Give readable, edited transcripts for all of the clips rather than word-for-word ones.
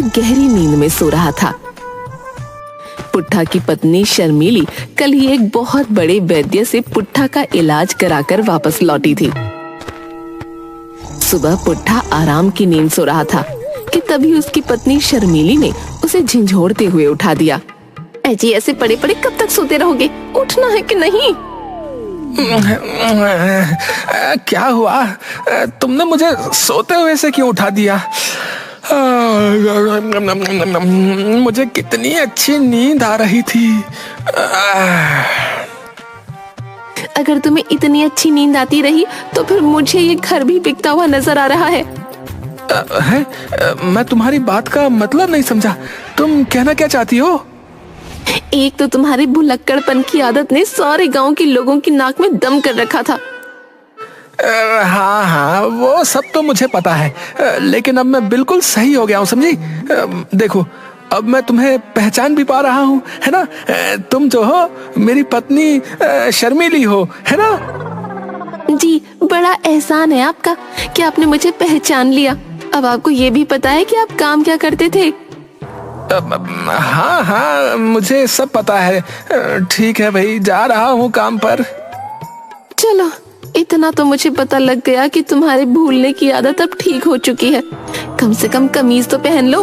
गहरी नींद में सो रहा था। पुट्ठा की पत्नी शर्मीली कल ही एक बहुत बड़े वैद्य से पुट्ठा का इलाज कराकर वापस लौटी थी। सुबह पुट्ठा आराम की नींद सो रहा था कि तभी उसकी पत्नी शर्मीली ने उसे झंझोड़ते हुए उठा दिया। ऐजी ऐसे पड़े पड़े कब तक सोते रहोगे? उठना है कि नहीं? क्या हुआ? तुमने मुझे सोते हुए से क्यों उठा दिया? मुझे कितनी अच्छी नींद आ रही थी। अगर तुम्हें इतनी अच्छी नींद आती रही तो फिर मुझे ये घर भी बिकता हुआ नजर आ रहा है। मैं तुम्हारी बात का मतलब नहीं समझा। तुम कहना क्या चाहती हो? एक तो तुम्हारे भुलक्कड़पन की आदत ने सारे गांव के लोगों की नाक में दम कर रखा था। हाँ, वो सब तो मुझे पता है, लेकिन अब मैं बिल्कुल सही हो गया हूँ, समझी? देखो, अब मैं तुम्हें पहचान भी पा रहा हूँ, है ना? तुम जो हो मेरी पत्नी शर्मीली हो, है ना? जी, बड़ा एहसान है आपका कि आपने मुझे पहचान लिया। अब आपको ये भी पता है कि आप काम क्या करते थे? हाँ, मुझे सब पता है। ठीक है भाई, जा रहा हूँ काम पर। चलो, इतना तो मुझे पता लग गया कि तुम्हारे भूलने की आदत अब ठीक हो चुकी है। कम से कम कमीज तो पहन लो।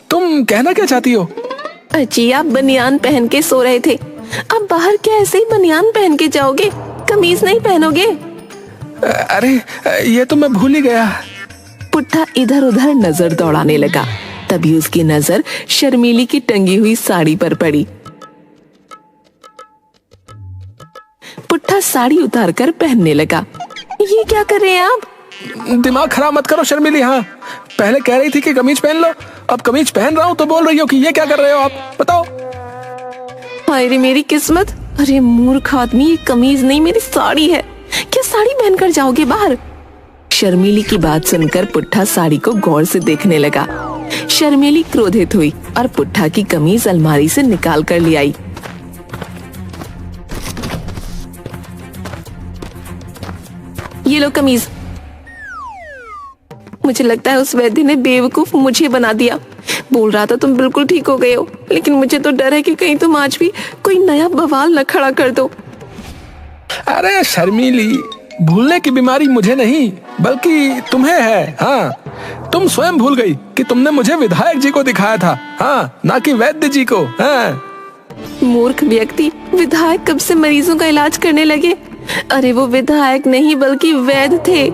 तुम कहना क्या चाहती हो? जी, आप बनियान पहन के सो रहे थे। अब बाहर क्या ऐसे ही बनियान पहन के जाओगे? कमीज नहीं पहनोगे? अरे, ये तो मैं भूल ही गया। पुट्ठा इधर उधर नजर दौड़ाने लगा। तभी उसकी नजर शर्मीली की टंगी हुई साड़ी पर पड़ी। पुट्ठा साड़ी उतारकर पहनने लगा। ये क्या कर रहे हैं आप? दिमाग खराब मत करो शर्मीली। हाँ, पहले कह रही थी कि कमीज पहन लो, अब कमीज पहन रहा हूँ तो बोल रही हो कि ये क्या कर रहे हो आप? बताओ। हाय रे मेरी किस्मत। अरे मूर्ख आदमी, ये कमीज नहीं मेरी साड़ी है। क्या साड़ी पहनकर जाओगे बाहर? शर्मीली की बात सुनकर पुट्ठा साड़ी को गौर से देखने लगा। शर्मीली क्रोधित हुई और पुट्ठा की कमीज अलमारी से निकाल कर ले आई। ये लो कमीज। मुझे लगता है उस वैद्य ने बेवकूफ मुझे बना दिया। बोल रहा था तुम बिल्कुल ठीक हो गए हो, लेकिन मुझे तो डर है कि कहीं तुम आज भी कोई नया बवाल न खड़ा कर दो। अरे शर्मीली, भूलने की बीमारी मुझे नहीं बल्कि तुम्हें है। हाँ, तुम स्वयं भूल गई कि तुमने मुझे विधायक जी को दिखाया था, हाँ, ना कि वैद्य जी को। हाँ। मूर्ख व्यक्ति, विधायक कब से मरीजों का इलाज करने लगे? अरे वो विधायक नहीं बल्कि वैद्य थे।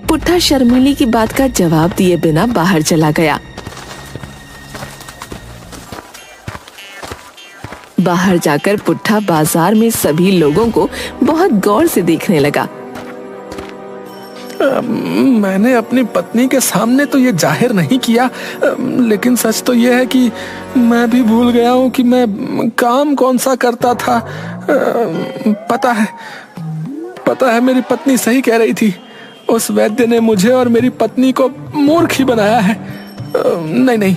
पुट्ठा शर्मीली की बात का जवाब दिए बिना बाहर चला गया। बाहर जाकर पुट्ठा बाजार में सभी लोगों को बहुत गौर से देखने लगा। मैंने अपनी पत्नी के सामने तो ये जाहिर नहीं किया, लेकिन सच तो ये है कि मैं भी भूल गया हूँ कि मैं काम कौन सा करता था। पता है मेरी पत्नी सही कह रही थी। उस वैद्य ने मुझे और मेरी पत्नी को मूर्ख ही बनाया है। नहीं,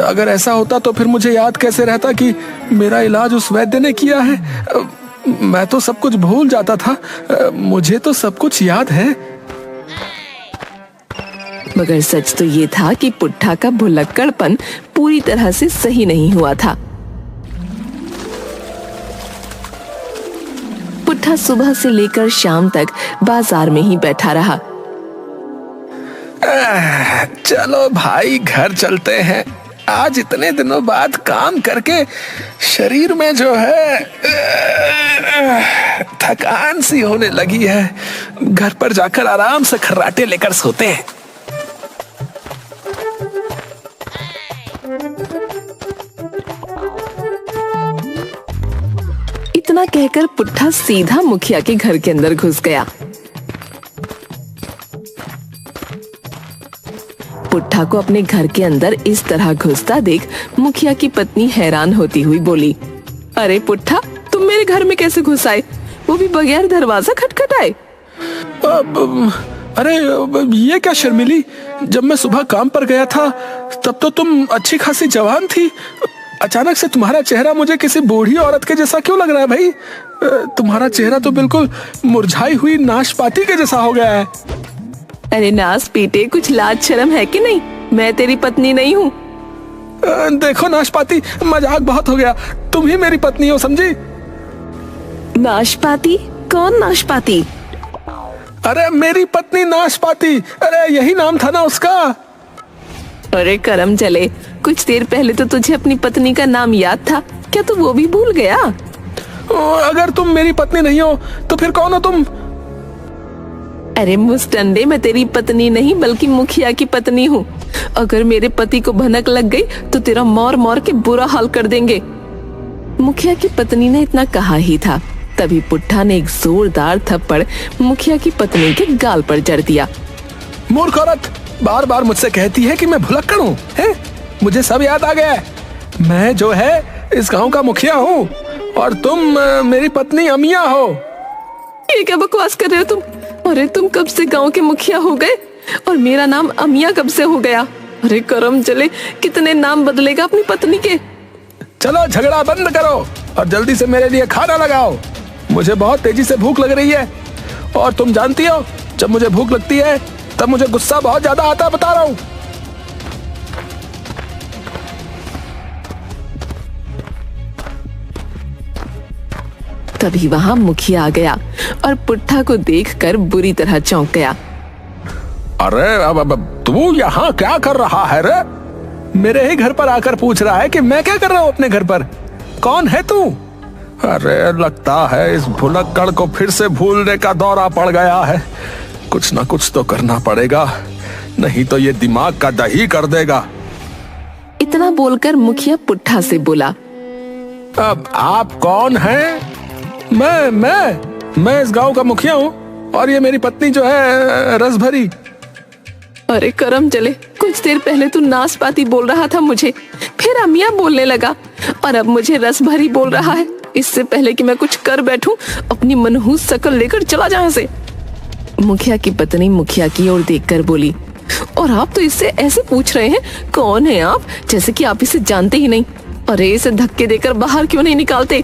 अगर ऐसा होता तो फिर मुझे याद कैसे रहता कि मेरा इलाज उस वैद्य ने किया है। मैं तो सब कुछ भूल जाता था। मुझे तो सब कुछ याद है। मगर सच तो ये था कि पुट्ठा का भुलक्कड़पन पूरी तरह से सही नहीं हुआ था। पुट्ठा सुबह से लेकर शाम तक बाजार में ही बैठा रहा। चलो भाई, घर चलते हैं। आज इतने दिनों बाद काम करके शरीर में जो है थकान सी होने लगी है। घर पर जाकर आराम से खर्राटे लेकर सोते हैं। इतना कहकर पुट्ठा सीधा मुखिया के घर के अंदर घुस गया। पुट्ठा को अपने घर के अंदर इस तरह घुसता देख मुखिया की पत्नी हैरान होती हुई बोली, अरे पुट्ठा, तुम मेरे घर में कैसे घुस आए, वो भी बगैर दरवाजा खटखटाए? अरे ये क्या शर्मिली, जब मैं सुबह काम पर गया था तब तो तुम अच्छी खासी जवान थी। अचानक से तुम्हारा चेहरा मुझे किसी बूढ़ी औरत के जैसा क्यों लग रहा है भाई? तुम्हारा चेहरा तो बिल्कुल मुरझाई हुई नाशपाती के जैसा हो गया है। अरे नास पीटे, कुछ लाज शर्म है कि नहीं? मैं तेरी पत्नी नहीं हूँ। देखो नाशपाती, मजाक बहुत हो गया। तुम ही मेरी पत्नी हो, समझी? नाशपाती? कौन नाशपाती? अरे मेरी पत्नी नाशपाती, अरे यही नाम था ना उसका। अरे करम चले, कुछ देर पहले तो तुझे अपनी पत्नी का नाम याद था, क्या तू वो भी भूल गया? अगर तुम मेरी पत्नी नहीं हो तो फिर कौन हो तुम? अरे मुस्टंडे, मैं तेरी पत्नी नहीं बल्कि मुखिया की पत्नी हूँ। अगर मेरे पति को भनक लग गई तो तेरा मार मार के बुरा हाल कर देंगे। मुखिया की पत्नी ने इतना कहा ही था, तभी पुट्ठा ने एक जोरदार थप्पड़ मुखिया की पत्नी के गाल पर जड़ दिया। मूर्ख औरत, बार बार मुझसे कहती है कि मैं भुलक्कड़ हूँ, हैं? मुझे सब याद आ गया है। मैं जो है इस गांव का मुखिया हूँ और तुम मेरी पत्नी अमिया हो। ये क्या बकवास कर रहे हो तुम? अरे तुम कब से गांव के मुखिया हो गए और मेरा नाम अमिया कब से हो गया? अरे करम चले, कितने नाम बदलेगा अपनी पत्नी के? चलो झगड़ा बंद करो और जल्दी से मेरे लिए खाना लगाओ। मुझे बहुत तेजी से भूख लग रही है और तुम जानती हो जब मुझे भूख लगती है तब मुझे गुस्सा बहुत ज्यादा आता है, बता रहा हूँ। तभी वहां मुखिया आ गया और पुट्ठा को देखकर बुरी तरह चौंक गया। अरे अब तू यहाँ क्या कर रहा है रे? मेरे ही घर पर आकर पूछ रहा है कि मैं क्या कर रहा हूँ अपने घर पर। कौन है तू? अरे लगता है इस भुलक्कड़ को फिर से भूलने का दौरा पड़ गया है। कुछ ना कुछ तो करना पड़ेगा, नहीं तो ये दिमाग का दही कर देगा। इतना बोलकर मुखिया पुट्ठा से बोला, अब आप कौन हैं? मैं इस गांव का मुखिया हूँ और ये मेरी पत्नी जो है रसभरी। अरे करम चले, कुछ देर पहले तू नाशपाती बोल रहा था मुझे, फिर अमिया बोलने लगा और अब मुझे रसभरी बोल रहा है। इससे पहले कि मैं कुछ कर बैठूं, अपनी मनहूस शक्ल लेकर चला जा यहाँ से। मुखिया की पत्नी मुखिया की ओर देखकर बोली, और आप तो इससे ऐसे पूछ रहे हैं कौन है आप, जैसे कि आप इसे जानते ही नहीं। अरे इसे धक्के देकर बाहर क्यों नहीं निकालते?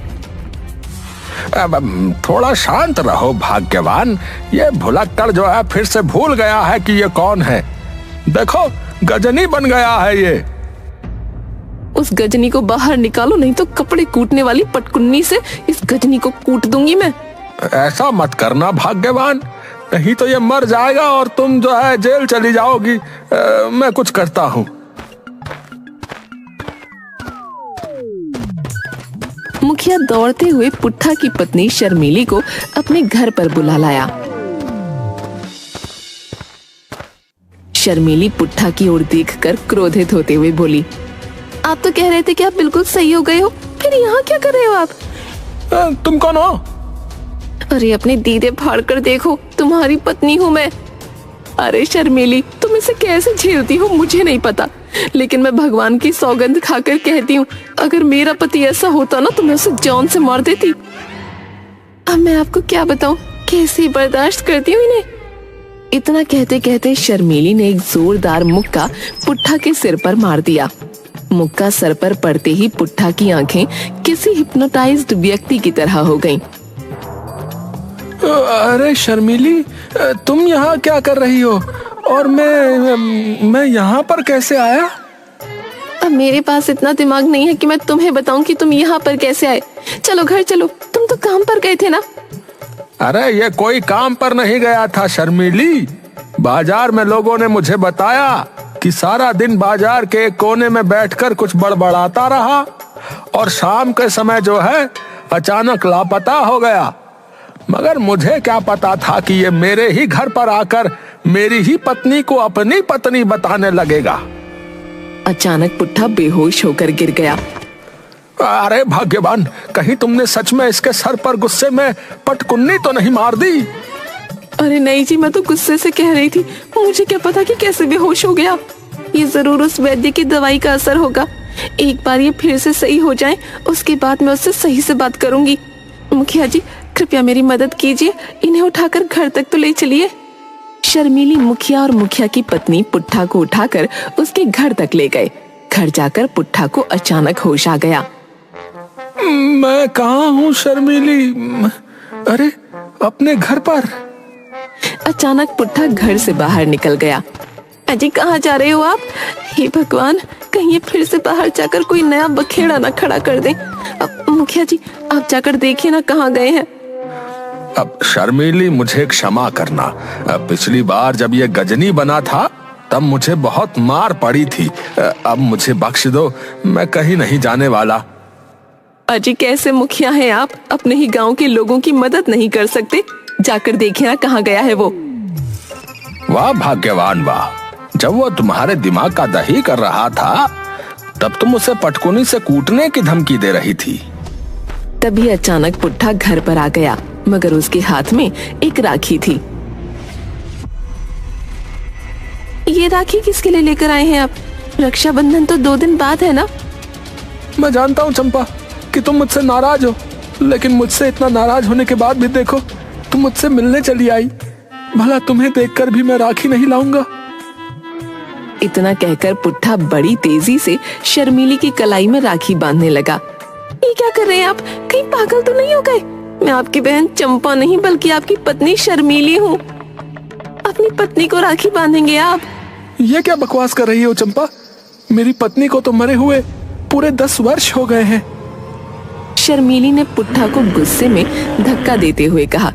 अब थोड़ा शांत रहो भाग्यवान, ये भुलक्कड़ जो है फिर से भूल गया है कि ये कौन है। देखो गजनी बन गया है ये। उस गजनी को बाहर निकालो, नहीं तो कपड़े कूटने वाली पटकुन्नी से इस गजनी को कूट दूंगी मैं। ऐसा मत करना भाग्यवान, नहीं तो ये मर जाएगा और तुम जो है जेल चली जाओगी। मैं कुछ करता हूँ। मुखिया दौड़ते हुए पुट्ठा की पत्नी शर्मीली को अपने घर पर बुला लाया। शर्मीली पुट्ठा की ओर देखकर क्रोधित होते हुए बोली, आप तो कह रहे थे कि आप बिल्कुल सही हो गए हो, फिर यहाँ क्या कर रहे हो आप? तुम कौन हो? अरे अपने दीदे फाड़ कर देखो, तुम्हारी पत्नी हूँ मैं। अरे शर्मीली, तुम इसे कैसे झेलती हो मुझे नहीं पता, लेकिन मैं भगवान की सौगंध खाकर कहती हूँ, अगर मेरा पति ऐसा होता ना तो मैं उसे जान से मार देती। अब मैं आपको क्या बताऊं, कैसे बर्दाश्त करती हूँ इन्हें। इतना कहते कहते शर्मीली ने एक जोरदार मुक्का पुट्ठा के सिर पर मार दिया। मुक्का सर पर पड़ते ही पुट्ठा की आंखें किसी हिप्नोटाइज्ड व्यक्ति की तरह हो गईं। अरे शर्मीली, तुम यहाँ क्या कर रही हो और मैं यहाँ पर कैसे आया? अब मेरे पास इतना दिमाग नहीं है कि मैं तुम्हें बताऊं कि तुम यहाँ पर कैसे आए। चलो घर चलो, तुम तो काम पर गए थे ना। अरे ये कोई काम पर नहीं गया था शर्मीली। बाजार में लोगों ने मुझे बताया कि सारा दिन बाजार के एक कोने में बैठकर कुछ बड़बड़ाता रहा और शाम के समय जो है अचानक लापता हो गया। मगर मुझे क्या पता था कि ये मेरे ही घर पर आकर मेरी ही पत्नी को अपनी पत्नी बताने लगेगा। अचानक पुट्ठा बेहोश होकर गिर गया। अरे भाग्यवान, कहीं तुमने सच में इसके सर पर गुस्से में पटकुन्नी तो नहीं मार दी? अरे नहीं जी, मैं तो गुस्से से कह रही थी, मुझे क्या पता कि कैसे बेहोश हो गया। ये जरूर उस वैद्य की दवाई का असर होगा। एक बार ये फिर से सही हो जाए, उसके बाद मैं उससे सही से बात करूंगी। मुखिया जी कृपया मेरी मदद कीजिए, इन्हें उठाकर घर तक तो ले चलिए। शर्मीली मुखिया और मुखिया की पत्नी पुट्ठा को उठाकर उसके घर तक ले गए। घर जाकर पुट्ठा को अचानक होश आ गया। मैं कहाँ हूँ शर्मीली? अरे अपने घर पर। अचानक पुट्ठा घर से बाहर निकल गया। अजी कहाँ जा रहे हो आप? हे भगवान, कहीं ये फिर से बाहर जाकर कोई नया बखेड़ा ना खड़ा कर दे। अब मुखिया जी आप जाकर देखिए ना कहाँ गए हैं। अब शर्मीली मुझे क्षमा करना, पिछली बार जब ये गजनी बना था तब मुझे बहुत मार पड़ी थी। अब मुझे बख्श दो, मैं कहीं नहीं जाने वाला। अजी कैसे मुखिया हैं आप, अपने ही गांव के लोगों की मदद नहीं कर सकते? जाकर देखिए ना कहाँ गया है वो। वाह भाग्यवान वाह, जब वो तुम्हारे दिमाग का दही कर रहा था तब तुम उसे पटकुनी से कूटने की धमकी दे रही थी। तभी अचानक पुट्ठा घर पर आ गया, मगर उसके हाथ में एक राखी थी। ये राखी किसके लिए लेकर आए हैं आप? रक्षाबंधन तो 2 दिन बाद है ना? मैं जानता हूँ चंपा कि तुम मुझसे नाराज हो, लेकिन मुझसे इतना नाराज होने के बाद भी देखो तुम मुझसे मिलने चली आई। भला तुम्हें देखकर भी मैं राखी नहीं लाऊंगा? इतना कहकर पुट्ठा बड़ी तेजी से शर्मीली की कलाई में राखी बांधने लगा। ये क्या कर रहे हैं आप? कहीं पागल तो नहीं हो गए? मैं आपकी बहन चंपा नहीं बल्कि आपकी पत्नी शर्मीली हूँ। अपनी पत्नी को राखी बांधेंगे आप? ये क्या बकवास कर रही हो चंपा? मेरी पत्नी को तो मरे हुए पूरे 10 वर्ष हो गए हैं। शर्मीली ने पुट्ठा को गुस्से में धक्का देते हुए कहा।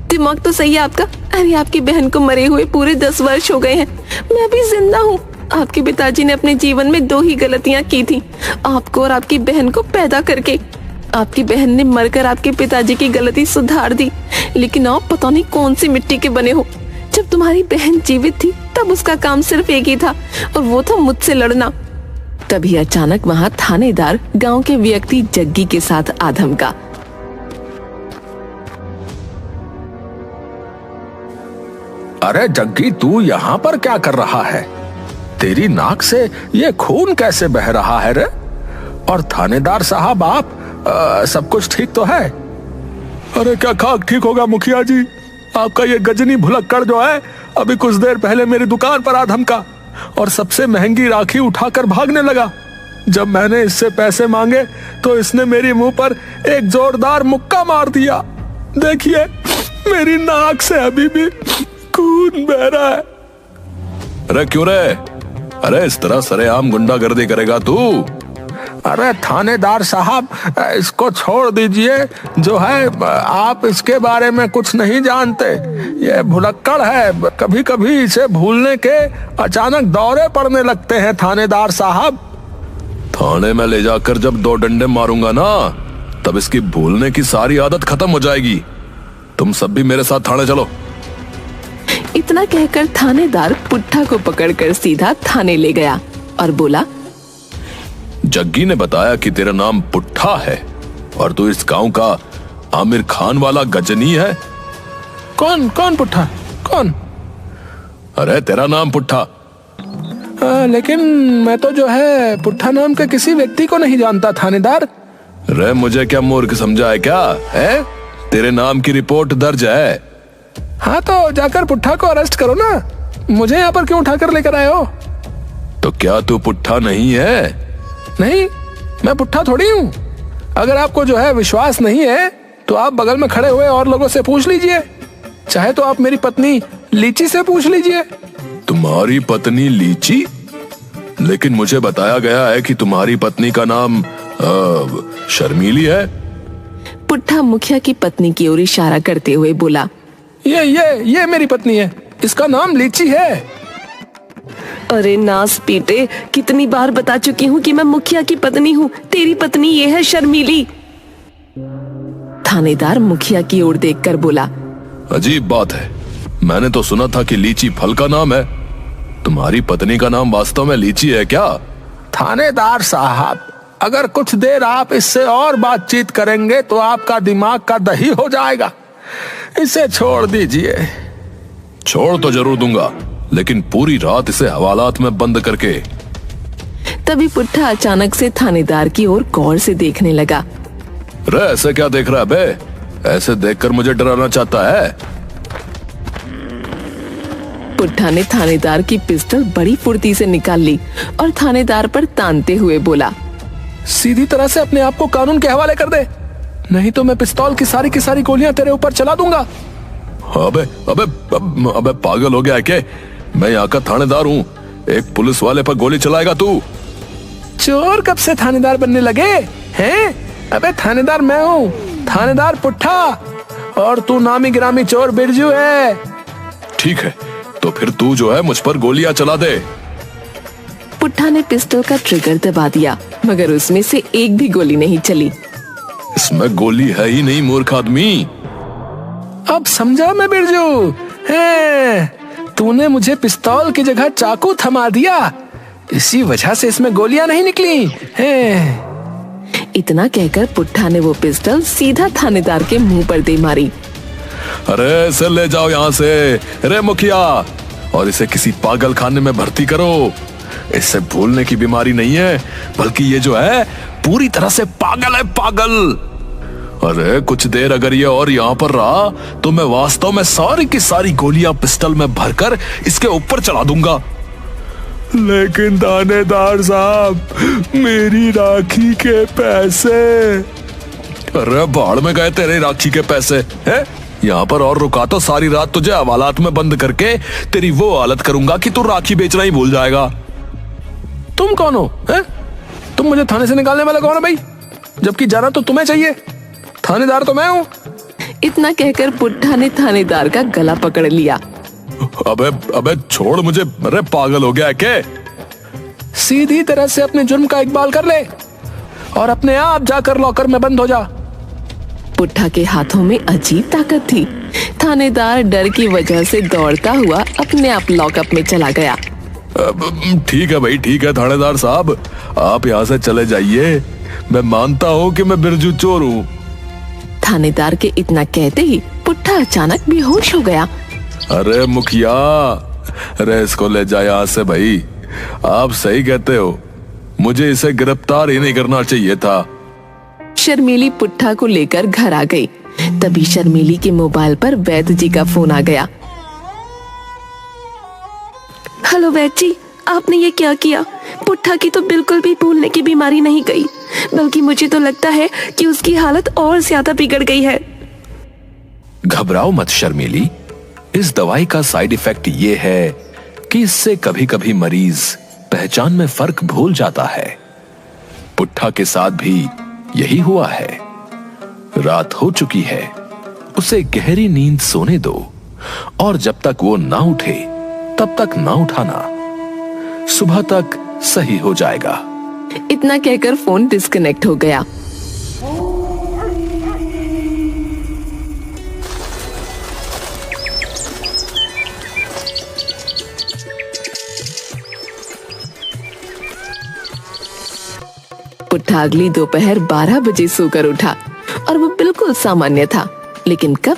दिमाग तो सही है आपका। अरे आपकी बहन को मरे हुए पूरे 10 वर्ष हो गए हैं, मैं अभी जिंदा हूँ। आपके पिताजी ने अपने जीवन में 2 ही गलतियाँ की थी, आपको और आपकी बहन को पैदा करके। आपकी बहन ने मरकर आपके पिताजी की गलती सुधार दी, लेकिन आप पता नहीं कौन सी मिट्टी के बने हो। जब तुम्हारी बहन जीवित थी तब उसका काम सिर्फ एक ही था, और वो था मुझसे लड़ना। तभी अचानक वहां थानेदार गांव के व्यक्ति जग्गी के साथ आ धमका। अरे जग्गी, तू यहाँ पर क्या कर रहा है? तेरी नाक से ये खून कैसे बह रहा है रे? और थानेदार साहब आप, सब कुछ ठीक तो है? अरे क्या खाक ठीक होगा मुखिया जी, आपका ये गजनी भुलक्कड़ जो है अभी कुछ देर पहले मेरी दुकान पर आ धमका और सबसे महंगी राखी उठाकर भागने लगा। जब मैंने इससे पैसे मांगे तो इसने मेरी मुंह पर एक जोरदार मुक्का मार दिया। देखिए मेरी नाक से अभी भी खून बह रहा है। अरे क्यों रे? अरे इस तरह सरेआम गुंडागर्दी करेगा तू? अरे थानेदार साहब, इसको छोड़ दीजिए। जो है आप इसके बारे में कुछ नहीं जानते। ये भुलक्कड़ है, कभी कभी इसे भूलने के अचानक दौरे पड़ने लगते हैं थानेदार साहब। थाने में ले जाकर जब 2 डंडे मारूंगा ना, तब इसकी भूलने की सारी आदत खत्म हो जाएगी। तुम सब भी मेरे साथ थाने चलो। इतना कहकर थानेदार पुट्ठा को पकड़कर सीधा थाने ले गया और बोला, जग्गी ने बताया कि तेरा नाम पुट्ठा है और तू इस गांव का आमिर खान वाला गजनी है। कौन कौन पुट्ठा? कौन? अरे तेरा नाम पुट्ठा। लेकिन मैं तो जो है पुट्ठा नाम के किसी व्यक्ति को नहीं जानता थानेदार। रे मुझे क्या मूर्ख समझा है क्या? है तेरे नाम की रिपोर्ट दर्ज है। हाँ तो जाकर पुट्ठा को अरेस्ट करो ना, मुझे यहाँ पर क्यों उठाकर लेकर आए हो? तो क्या तू पुट्ठा नहीं है? नहीं, मैं पुट्ठा थोड़ी हूँ। अगर आपको जो है विश्वास नहीं है तो आप बगल में खड़े हुए और लोगों से पूछ लीजिए, चाहे तो आप मेरी पत्नी लीची से पूछ लीजिए। तुम्हारी पत्नी लीची? लेकिन मुझे बताया गया है कि तुम्हारी पत्नी का नाम शर्मीली है। पुट्ठा मुखिया की पत्नी की ओर इशारा करते हुए बोला, ये मेरी पत्नी है, इसका नाम लीची है। अरे नास पीटे, कितनी बार बता चुकी हूँ कि मैं मुखिया की पत्नी हूँ, तेरी पत्नी ये है शर्मीली। थानेदार मुखिया की ओर देखकर बोला, अजीब बात है, मैंने तो सुना था कि लीची फल का नाम है। तुम्हारी पत्नी का नाम वास्तव में लीची है क्या? थानेदार साहब, अगर कुछ देर आप इससे और बातचीत करेंगे तो आपका दिमाग का दही हो जाएगा। इसे छोड़ दीजिए। छोड़ तो जरूर दूंगा, लेकिन पूरी रात इसे हवालात में बंद करके। तभी पुट्ठा अचानक से थानेदार की ओर गौर से देखने लगा। रे ऐसे क्या देख रहा है बे? ऐसे देखकर मुझे डराना चाहता है? पुट्ठा ने थानेदार की पिस्टल बड़ी फुर्ती से निकाल ली और थानेदार पर तानते हुए बोला, सीधी तरह से अपने आप को कानून के हवाले कर दे, नहीं तो मैं पिस्तौल की सारी गोलियां तेरे ऊपर चला दूंगा। अबे अबे अबे पागल हो गया है क्या? मैं यहाँ का थानेदार हूँ, एक पुलिस वाले पर गोली चलाएगा तू? चोर कब से थानेदार बनने लगे हैं? अबे थानेदार मैं हूँ, थानेदार पुट्ठा, और तू नामी गिरामी चोर बिरजू है। ठीक है, तो फिर तू जो है मुझ पर गोलियां चला दे। पुट्ठा ने पिस्टल का ट्रिगर दबा दिया, मगर उसमें से एक भी गोली नहीं चली। इसमें गोली है ही नहीं मूर्ख आदमी। अब समझा मैं बिरजू है, तूने मुझे पिस्तौल की जगह चाकू थमा दिया, इसी वजह से इसमें गोलियां नहीं निकली हैं। इतना कहकर पुट्ठा ने वो पिस्टल सीधा थानेदार के मुंह पर दे मारी। अरे इसे ले जाओ यहाँ से, रे मुखिया, और इसे किसी पागल खाने में भर्ती करो। इससे भूलने की बीमारी नहीं है, बल्कि ये जो है पूरी तरह से पागल है, पागल। अरे कुछ देर अगर ये और यहाँ पर रहा तो मैं वास्तव में सारी की सारी गोलियां पिस्टल में भरकर इसके ऊपर चला दूंगा। लेकिन थानेदार साहब, मेरी राखी के पैसे। अरे बाढ़ में गए तेरे राखी के पैसे है। यहाँ पर और रुका तो सारी रात तुझे हवालात में बंद करके तेरी वो हालत करूंगा कि तू राखी बेचना ही भूल जाएगा। तुम कौन हो है? तुम मुझे थाने से निकालने वाला कौन है भाई? जबकि जाना तो तुम्हें चाहिए, थानेदार तो मैं हूँ। इतना कहकर पुट्ठा ने थानेदार का गला पकड़ लिया। अबे छोड़ मुझे, अरे पागल हो गया है क्या? सीधी तरह से अपने जुर्म का इकबाल कर ले और अपने आप जाकर लॉकर में बंद हो जा। पुट्ठा के हाथों में अजीब ताकत थी। थानेदार डर की वजह से दौड़ता हुआ अपने आप लॉकअप में चला गया। ठीक है भाई, ठीक है थानेदार साहब, आप यहाँ से चले जाइए। मैं मानता हूँ कि मैं बिरजू चोर हूँ। थानेदार के इतना कहते ही पुट्ठा अचानक बेहोश हो गया। अरे मुखिया, अरे इसको ले जाए यहाँ से भाई। आप सही कहते हो, मुझे इसे गिरफ्तार ही नहीं करना चाहिए था। शर्मीली पुट्ठा को लेकर घर आ गई। तभी शर्मीली के मोबाइल पर वैद्य जी का फोन आ गया। हेलो वैद्य जी, आपने ये क्या किया? पुट्ठा की तो बिल्कुल भी भूलने की बीमारी नहीं गई, बल्कि मुझे तो लगता है कि उसकी हालत और ज्यादा बिगड़ गई है। घबराओ मत शर्मीली, इस दवाई का साइड इफेक्ट ये है कि इससे कभी कभी मरीज पहचान में फर्क भूल जाता है। पुट्ठा के साथ भी यही हुआ है। रात हो चुकी है, उसे गहरी नींद सोने दो, और जब तक वो ना उठे तब तक ना उठाना। सुबह तक सही हो जाएगा। इतना कहकर फोन डिस्कनेक्ट हो गया। पुट्ठा अगली दोपहर 12 बजे सोकर उठा और वो बिल्कुल सामान्य था। लेकिन कब